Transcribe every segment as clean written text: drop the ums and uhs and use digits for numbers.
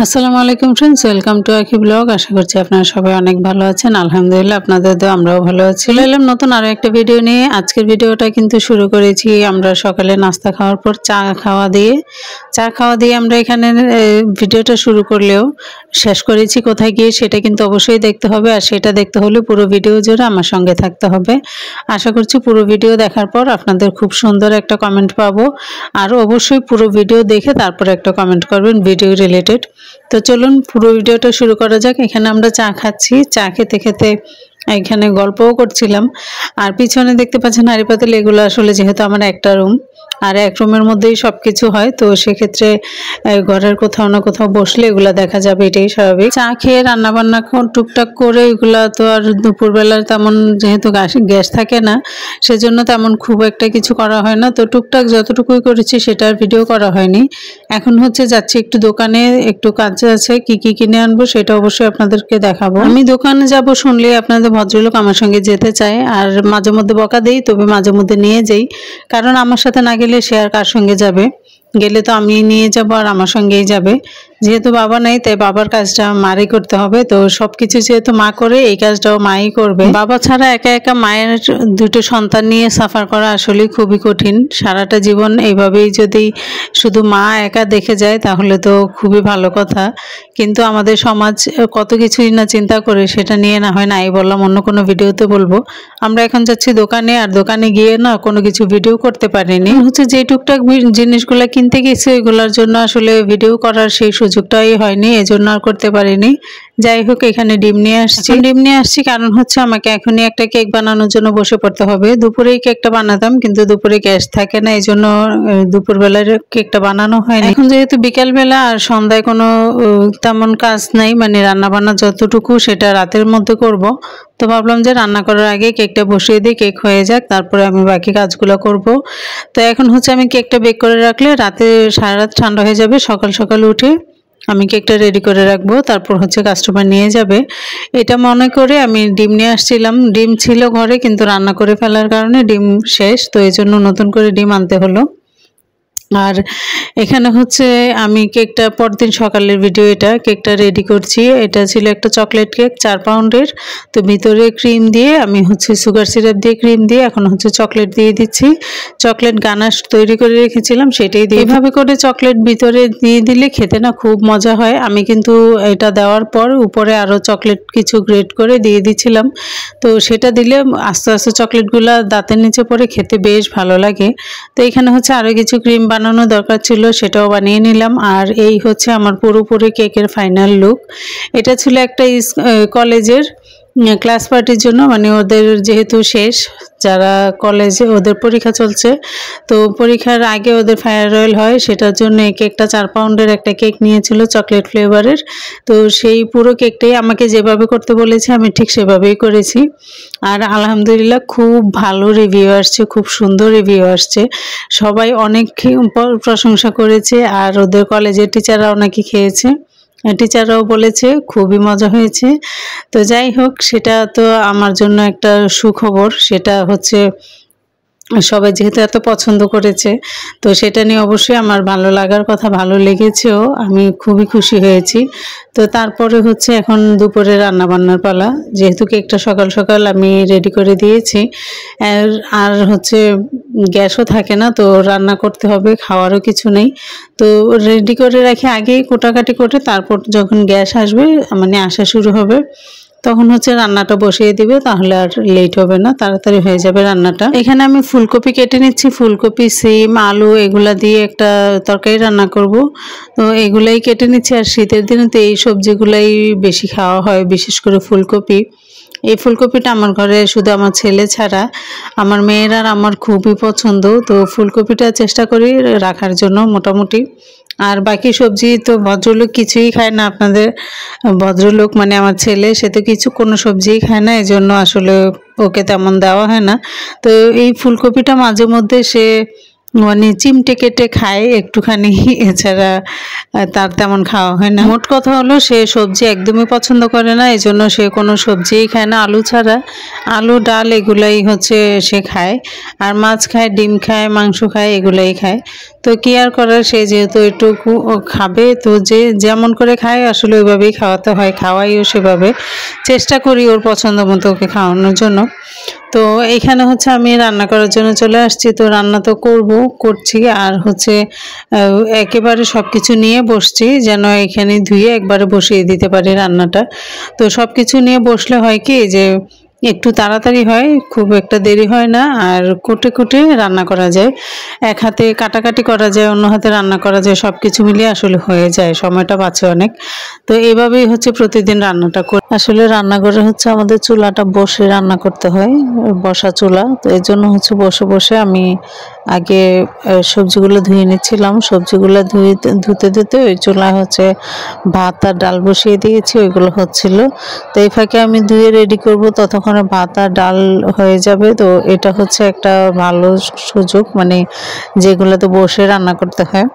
আসসালামু আলাইকুম friends, welcome to আকি ব্লগ। আশা করছি আপনারা সবাই অনেক ভালো আছেন। আলহামদুলিল্লাহ, আপনাদের দোয়া আমরাও ভালো আছি। চলে এলাম নতুন আরো একটা ভিডিও নিয়ে। আজকের ভিডিওটা কিন্তু শুরু করেছি আমরা সকালে নাস্তা খাওয়ার পর চা খাওয়া দিয়ে আমরা এখানে ভিডিওটা শুরু করলেও শেষ করেছি কোথায় গিয়ে সেটা কিন্তু অবশ্যই দেখতে হবে। আর সেটা দেখতে হলে পুরো ভিডিও জুড়ে আমার সঙ্গে থাকতে হবে। আশা করছি পুরো ভিডিও দেখার পর আপনাদের খুব সুন্দর একটা কমেন্ট পাবো। আর অবশ্যই পুরো ভিডিও দেখে তারপর একটা কমেন্ট করবেন ভিডিও রিলেটেড। তো চলুন পুরো ভিডিওটা শুরু করা যাক। এখানে আমরা চা খাচ্ছি, চা খেতে খেতে এখানে গল্পও করছিলাম। আর পিছনে দেখতে পাচ্ছেন হাঁড়ি পাতিল, এগুলো আসলে যেহেতু আমার একটা রুম আর এক রুমের মধ্যেই সব কিছু হয়, তো সেক্ষেত্রে ঘরের কোথাও না কোথাও বসলে এগুলা দেখা যাবে, এটাই স্বাভাবিক। চা খেয়ে রান্নাবান্না টুকটাক করে এগুলা তো আর দুপুরবেলার তেমন যেহেতু গ্যাস থাকে না, সেজন্য তেমন খুব একটা কিছু করা হয় না। তো টুকটাক যতটুকুই করেছি সেটার ভিডিও করা হয়নি। এখন হচ্ছে যাচ্ছি একটু দোকানে, একটু কাজ আছে, কি কি কিনে আনবো সেটা অবশ্যই আপনাদেরকে দেখাবো। আমি দোকানে যাব শুনলে আপনাদের ভদ্রলোক আমার সঙ্গে যেতে চায়, আর মাঝে মধ্যে বকা দেই, তবে মাঝে মধ্যে নিয়ে যাই, কারণ আমার সাথে না গেলে সে আর কার সঙ্গে যাবে। গেলে তো আমি নিয়ে যাব আর আমার সঙ্গেই যাবে। যেহেতু বাবা নাই তাই বাবার কাজটা মারই করতে হবে। তো সবকিছু যেহেতু মা করে, এই কাজটাও মাই করবে। বাবা ছাড়া একা একা মায়ের দুটো সন্তান নিয়ে সাফার করা আসলে খুবই কঠিন। সারাটা জীবন এইভাবেই যদি শুধু মা একা দেখে যায় তাহলে তো খুবই ভালো কথা, কিন্তু আমাদের সমাজ কত কিছুই না চিন্তা করে, সেটা নিয়ে না হয় নাই বললাম, অন্য কোনো ভিডিওতে বলবো। আমরা এখন যাচ্ছি দোকানে, আর দোকানে গিয়ে না কোনো কিছু ভিডিও করতে পারিনি। হচ্ছে যে টুকটাক জিনিসগুলো কিনতে গেছি ওইগুলোর জন্য আসলে ভিডিও করার সেই সুযোগটাই হয়নি, এজন্য আর করতে পারিনি। যাই হোক, এখানে ডিম নিয়ে আসছি কারণ হচ্ছে আমাকে এখনই একটা কেক বানানোর জন্য বসে পড়তে হবে। দুপুরেই কেকটা বানাতাম, কিন্তু দুপুরে গ্যাস থাকে না, এই জন্য দুপুরবেলার কেকটা বানানো হয়নি। এখন যেহেতু বিকেলবেলা আর সন্ধ্যায় কোনো তেমন কাজ নাই, মানে রান্না বান্না যতটুকু সেটা রাতের মধ্যে করব, তো ভাবলাম যে রান্না করার আগে কেকটা বসিয়ে দিই, কেক হয়ে যাক, তারপরে আমি বাকি কাজগুলো করব। তো এখন হচ্ছে আমি কেকটা বেক করে রাখলে রাতে সারা রাত ঠান্ডা হয়ে যাবে, সকাল সকাল উঠে আমি কেকটা রেডি করে রাখবো, তারপর হচ্ছে কাস্টমার নিয়ে যাবে। এটা মনে করে আমি ডিম নিয়ে আসছিলাম। ডিম ছিল ঘরে, কিন্তু রান্না করে ফেলার কারণে ডিম শেষ, তো এই জন্য নতুন করে ডিম আনতে হলো। আর এখানে হচ্ছে আমি কেকটা পরদিন সকালের ভিডিও, এটা কেকটা রেডি করছি। এটা ছিল একটা চকলেট কেক 4 পাউন্ডের। তো ভিতরে ক্রিম দিয়ে আমি হচ্ছে সুগার সিরাপ দিয়ে ক্রিম দিয়ে এখন হচ্ছে চকলেট দিয়ে দিচ্ছি। চকলেট গানাশ তৈরি করে রেখেছিলাম, সেটাই দিয়ে এভাবে করে চকলেট ভিতরে দিয়ে দিলে খেতে না খুব মজা হয়। আমি কিন্তু এটা দেওয়ার পর উপরে আরও চকলেট কিছু গ্রেট করে দিয়ে দিচ্ছিলাম, তো সেটা দিলে আস্তে আস্তে চকলেটগুলো দাঁতের নিচে পড়ে খেতে বেশ ভালো লাগে। তো এখানে হচ্ছে আরও কিছু ক্রিম বানানো দরকার ছিল, সেটাও বানিয়ে নিলাম। আর এই হচ্ছে আমার পুরোপুরি কেকের ফাইনাল লুক। এটা ছিল একটা কলেজের ক্লাস পার্টির জন্য, মানে ওদের যেহেতু শেষ, যারা কলেজে ওদের পরীক্ষা চলছে, তো পরীক্ষার আগে ওদের ফেয়ারওয়েল হয়, সেটার জন্য এই কেকটা 4 পাউন্ডের একটা কেক নিয়েছিল চকলেট ফ্লেভারের। তো সেই পুরো কেকটাই আমাকে যেভাবে করতে বলেছে আমি ঠিক সেভাবেই করেছি। আর আলহামদুলিল্লাহ খুব ভালো রিভিউ আসছে, খুব সুন্দর রিভিউ আসছে, সবাই অনেক প্রশংসা করেছে। আর ওদের কলেজের টিচাররাও নাকি খেয়েছে, টিচাররাও বলেছে খুবই মজা হয়েছে। তো যাই হোক, সেটা তো আমার জন্য একটা সুখবর। সেটা হচ্ছে সবাই যেহেতু এত পছন্দ করেছে, তো সেটা নিয়ে অবশ্যই আমার ভালো লাগার কথা, ভালো লেগেছেও, আমি খুবই খুশি হয়েছি। তো তারপরে হচ্ছে এখন দুপুরে রান্নাবান্নার পালা। যেহেতু কেকটা সকাল সকাল আমি রেডি করে দিয়েছি, আর হচ্ছে গ্যাসও থাকে না, তো রান্না করতে হবে, খাওয়ারও কিছু নেই, তো রেডি করে রাখি আগেই কোটাকাটি করে, তারপর যখন গ্যাস আসবে মানে আসা শুরু হবে তখন হচ্ছে রান্নাটা বসিয়ে দিবে, তাহলে আর লেট হবে না, তাড়াতাড়ি হয়ে যাবে রান্নাটা। এখানে আমি ফুলকপি কেটে নিচ্ছি, ফুলকপি, সিম, আলু এগুলা দিয়ে একটা তরকারি রান্না করব, তো এগুলাই কেটে নিচ্ছি। আর শীতের দিনে তো এই সবজিগুলাই বেশি খাওয়া হয়, বিশেষ করে ফুলকপি। এই ফুলকপিটা আমার ঘরে শুধু আমার ছেলে ছাড়া আমার মেয়ের আর আমার খুবই পছন্দ, তো ফুলকপিটা চেষ্টা করি রাখার জন্য মোটামুটি। আর বাকি সবজি তো ভদ্রলোক কিছুই খায় না, আপনাদের ভদ্রলোক মানে আমার ছেলে, সে তো কোনো সবজিই খায় না, এই জন্য আসলে ওকে তেমন দেওয়া হয় না। তো এই ফুলকপিটা মাঝে মধ্যে সে মানে চিমটে কেটে খায় একটুখানি, এছাড়া তার তেমন খাওয়া হয় না। মোট কথা হলো সে সবজি একদমই পছন্দ করে না, এই জন্য সে কোনো সবজিই খায় না আলু ছাড়া। আলু ডাল এগুলাই হচ্ছে সে খায়, আর মাছ খায়, ডিম খায়, মাংস খায়, এগুলাই খায়। তো কি আর করার, সে যেহেতু এটুকু খাবে, তো যে যেমন করে খায় আসলে ওইভাবেই খাওয়াতে হয়, খাওয়াইও সেভাবে। চেষ্টা করি ওর পছন্দ মতো ওকে খাওয়ানোর জন্য। তো এইখানে হচ্ছে আমি রান্না করার জন্য চলে আসছি। তো রান্না তো করছি, আর হচ্ছে একেবারে সব কিছু নিয়ে বসছি যেন এখানে ধুয়ে একবারে বসিয়ে দিতে পারি রান্নাটা। তো সব কিছু নিয়ে বসলে হয় কি যে একটু তাড়াতাড়ি হয়, খুব একটা দেরি হয় না, আর কুটে কুটে রান্না করা যায়। এক হাতে কাটাকাটি করা যায়, অন্য হাতে রান্না করা যায়, সব কিছু মিলিয়ে আসলে হয়ে যায়, সময়টা বাঁচে অনেক। তো এইভাবেই হচ্ছে প্রতিদিন রান্নাটা করি। আসলে রান্নাঘরে হচ্ছে আমাদের চুলাটা বসে রান্না করতে হয়, বসা চুলা। তো এর জন্য হচ্ছে বসে বসে আমি আগে সবজিগুলো ধুয়ে নিচ্ছিলাম। সবজিগুলো ধুতে ধুতে ওই চুলায় হচ্ছে ভাত আর ডাল বসিয়ে দিয়েছি, ওইগুলো হচ্ছিল। তো এই ফাঁকে আমি ধুয়ে রেডি করব, ততক্ষণে ভাত আর ডাল হয়ে যাবে। তো এটা হচ্ছে একটা ভালো সুযোগ, মানে যেগুলোতে বসে রান্না করতে হয়।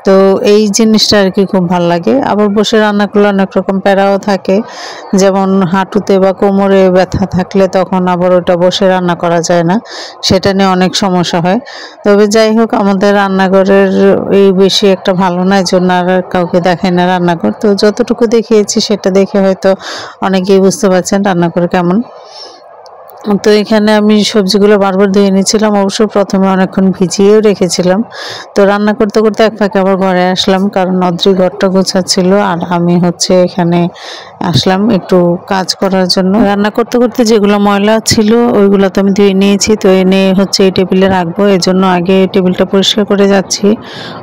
তো এই জিনিসটা আর কি খুব ভালো লাগে। আবার বসে রান্না করলে অনেক রকম প্যারাও থাকে, যেমন হাঁটুতে বা কোমরে ব্যথা থাকলে তখন আবার ওটা বসে রান্না করা যায় না, সেটা নিয়ে অনেক সমস্যা হয়। তবে যাই হোক, আমাদের রান্নাঘরের এই বেশি একটা ভালো না, এই জন্য আর কাউকে দেখাই না রান্নাঘর। তো যতটুকু দেখিয়েছি সেটা দেখে হয়তো অনেকেই বুঝতে পারছেন রান্নাঘর কেমন। তো এখানে আমি সবজিগুলো বারবার ধুয়ে নিয়েছিলাম, অবশ্য প্রথমে অনেকক্ষণ ভিজিয়েও রেখেছিলাম। তো রান্না করতে করতে এক ফাঁকে আবার ঘরে আসলাম, কারণ অদ্রি ঘরটা গোছাচ্ছিল, আর আমি হচ্ছে এখানে আসলাম একটু কাজ করার জন্য। রান্না করতে করতে যেগুলো ময়লা ছিল ওইগুলো তো আমি ধুয়ে নিয়েছি। তো এনে হচ্ছে এই টেবিলে রাখবো, এই জন্য আগে টেবিলটা পরিষ্কার করে যাচ্ছি।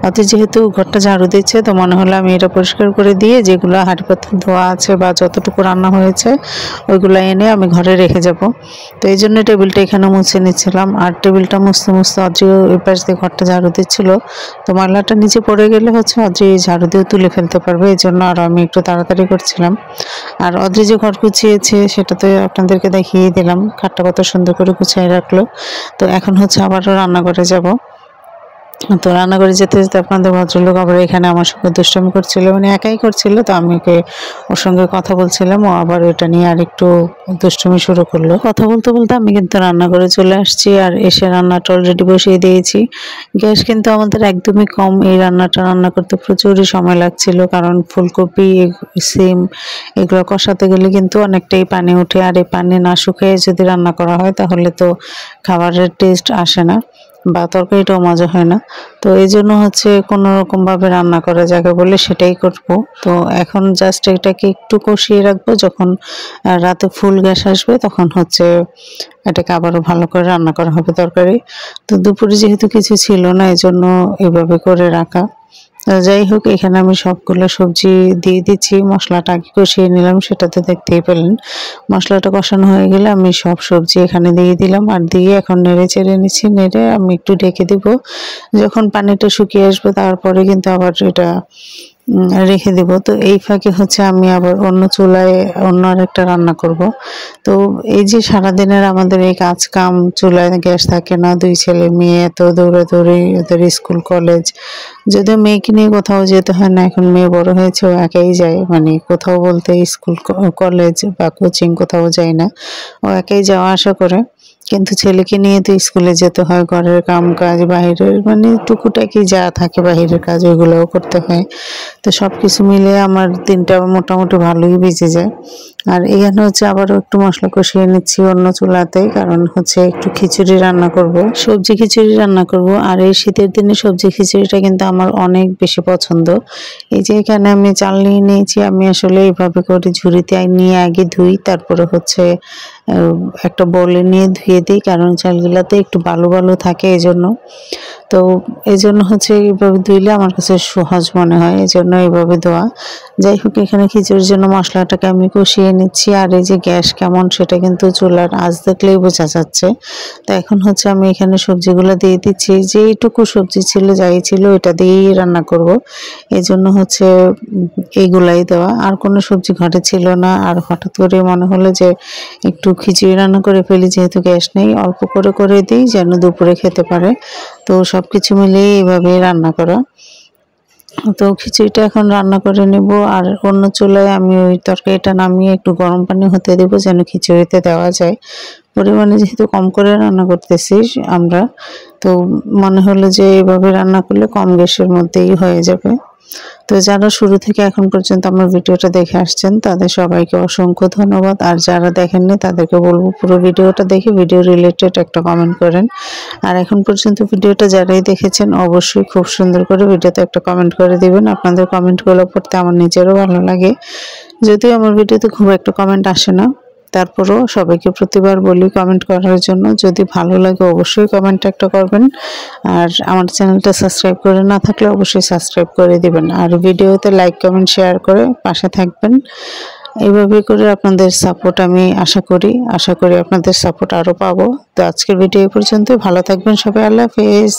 অদ্রি যেহেতু ঘরটা ঝাড়ু দিচ্ছে, তো মনে হলো আমি এটা পরিষ্কার করে দিয়ে যেগুলো হাঁড়ি পাতিল ধোয়া আছে বা যতটুকু রান্না হয়েছে ওইগুলো এনে আমি ঘরে রেখে যাব। তো এই জন্য টেবিলটা এখানে মুছে নিচ্ছিলাম, আর টেবিলটা মুছতে মুছতে অদ্রি ওই পাশ দিয়ে ঘরটা ঝাড়ু দিচ্ছিল। তো ময়লাটা নিচে পড়ে গেলে হচ্ছে অদ্রি ঝাড়ু দিয়ে তুলে ফেলতে পারবে, এই জন্য আর আমি একটু তাড়াতাড়ি করছিলাম। আর অদ্রি যে ঘর গুছিয়েছে সেটা তো আপনাদেরকে দেখিয়ে দিলাম, খাটটা কত সুন্দর করে গুছিয়ে রাখলো। তো এখন হচ্ছে আবারও রান্নাঘরে যাব। তো রান্নাঘরে যেতে যেতে আপনাদের ভদ্রলোক আবার এখানে আমার সঙ্গে দুষ্টামি করছিল, মানে একাই করছিল। তো আমি ওর সঙ্গে কথা বলছিলাম, ও আবার ওইটা নিয়ে আর একটু দুষ্টুমি শুরু করলো। কথা বলতে বলতে আমি কিন্তু রান্নাঘরে চলে আসছি, আর এসে রান্নাটা অলরেডি বসিয়ে দিয়েছি। গ্যাস কিন্তু আমাদের একদমই কম, এই রান্নাটা রান্না করতে প্রচুরই সময় লাগছিল, কারণ ফুলকপি, সিম এগুলো কষাতে গেলে কিন্তু অনেকটাই পানি ওঠে, আর এই পানি না শুকিয়ে যদি রান্না করা হয় তাহলে তো খাবারের টেস্ট আসে না বা তরকারিটাও মজা হয় না। তো এই জন্য হচ্ছে কোনো রকমভাবে রান্না করা যাবে বলে সেটাই করব। তো এখন জাস্ট এটাকে একটু কষিয়ে রাখবো, যখন রাতে ফুল গ্যাস আসবে তখন হচ্ছে এটাকে আবারও ভালো করে রান্না করা হবে তরকারি। তো দুপুরে যেহেতু কিছু ছিল না, এই জন্য এভাবে করে রাখা। যাই হোক, এখানে আমি সবগুলো সবজি দিয়ে দিচ্ছি, মশলাটা আগে কষিয়ে নিলাম, সেটা তো দেখতেই পেলেন। মশলাটা কষানো হয়ে গেলে আমি সব সবজি এখানে দিয়ে দিলাম, আর দিয়ে এখন নেড়ে চেড়ে নিচ্ছি। নেড়ে আমি একটু ঢেকে দিব, যখন পানিটা শুকিয়ে আসবে তারপরে কিন্তু আবার এটা রেখে দেব। তো এই ফাঁকে হচ্ছে আমি আবার অন্য চুলায় অন্য আরেকটা রান্না করব। তো এই যে সারাদিনের আমাদের এই কাজ কাম, চুলায় গ্যাস থাকে না, দুই ছেলে মেয়ে এত দৌড়াদৌড়ি, ওদের স্কুল কলেজ। যদিও মেয়েকে নিয়ে কোথাও যেতে হয় না, এখন মেয়ে বড় হয়েছে, ও একাই যায়, মানে কোথাও বলতে স্কুল কলেজ বা কোচিং কোথাও যায় না, ও একাই যাওয়া আসা করে। কিন্তু ছেলেকে নিয়ে তো স্কুলে যেতে হয়, ঘরের কাম কাজ, বাইরের মানে টুকুটাকি যা থাকে বাইরের কাজ ওইগুলোও করতে হয়। তো সব কিছু মিলে আমার দিনটা মোটামুটি ভালোই বেঁচে যায়। আর এখানে হচ্ছে আবারও একটু মশলা কষিয়ে নিচ্ছি অন্য চুলাতে, কারণ হচ্ছে একটু খিচুড়ি রান্না করব, সবজি খিচুড়ি রান্না করব। আর এই শীতের দিনে সবজি খিচুড়িটা কিন্তু আমার অনেক বেশি পছন্দ। এই যে এখানে আমি চাল নিয়ে নিয়েছি, আমি আসলে এইভাবে করে ঝুড়িতে নিয়ে আগে ধুই, তারপরে হচ্ছে একটা বলে নিয়ে ধুয়ে দিই, কারণ চালগুলোতে একটু বালু বালু থাকে, এই জন্য। তো এই জন্য হচ্ছে এইভাবে ধুইলে আমার কাছে সহজ মনে হয়, এই জন্য এইভাবে ধোয়া। যাই হোক, এখানে খিচুড়ির জন্য মশলাটাকে আমি কষিয়ে নিচ্ছি। আর এই যে গ্যাস কেমন সেটা কিন্তু চুলার আঁচ দেখলেই বোঝা যাচ্ছে। তো এখন হচ্ছে আমি এখানে সবজিগুলো দিয়ে দিচ্ছি, যেইটুকু সবজি ছিল যাই ছিল এটা দিয়েই রান্না করব, এই জন্য হচ্ছে এইগুলাই দেওয়া। আর কোনো সবজি ঘরে ছিল না, আর হঠাৎ করে মনে হলো যে একটু খিচুড়ি রান্না করে ফেলি, যেহেতু গ্যাস নেই, অল্প করে করে দিই যেন দুপুরে খেতে পারে। তো সব কিছু মিলিয়ে এইভাবে রান্না করা। তো খিচুড়িটা এখন রান্না করে নেব, আর অন্য চুলায় আমি ওই তরকারিটা নামিয়ে একটু গরম পানি হতে দেব যেন খিচুড়িতে দেওয়া যায়। পরিমাণে যেহেতু কম করে রান্না করতেছি আমরা, তো মনে হলো যে এইভাবে রান্না করলে কম গ্যাসের মধ্যেই হয়ে যাবে। তো যারা শুরু থেকে এখন পর্যন্ত আমার ভিডিওটা দেখে আসছেন তাদের সবাইকে অসংখ্য ধন্যবাদ, আর যারা দেখেননি তাদেরকে বলবো পুরো ভিডিওটা দেখে ভিডিও রিলেটেড একটা কমেন্ট করেন। আর এখন পর্যন্ত ভিডিওটা যারাই দেখেছেন অবশ্যই খুব সুন্দর করে ভিডিওতে একটা কমেন্ট করে দিবেন। আপনাদের কমেন্টগুলো পড়তে আমার নিজেরও ভালো লাগে, যদিও আমার ভিডিওতে খুব একটা কমেন্ট আসে না, তারপরও সবাইকে প্রতিবার বলি কমেন্ট করার জন্য। যদি ভালো লাগে অবশ্যই কমেন্ট একটা করবেন, আর আমার চ্যানেলটা সাবস্ক্রাইব করে না থাকলে অবশ্যই সাবস্ক্রাইব করে দিবেন, আর ভিডিওতে লাইক কমেন্ট শেয়ার করে পাশে থাকবেন। এইভাবে করে আপনাদের সাপোর্ট আমি আশা করি আপনাদের সাপোর্ট আরও পাবো। তো আজকের ভিডিও এই পর্যন্ত, ভালো থাকবেন সবাই, আল্লাহ হাফেজ।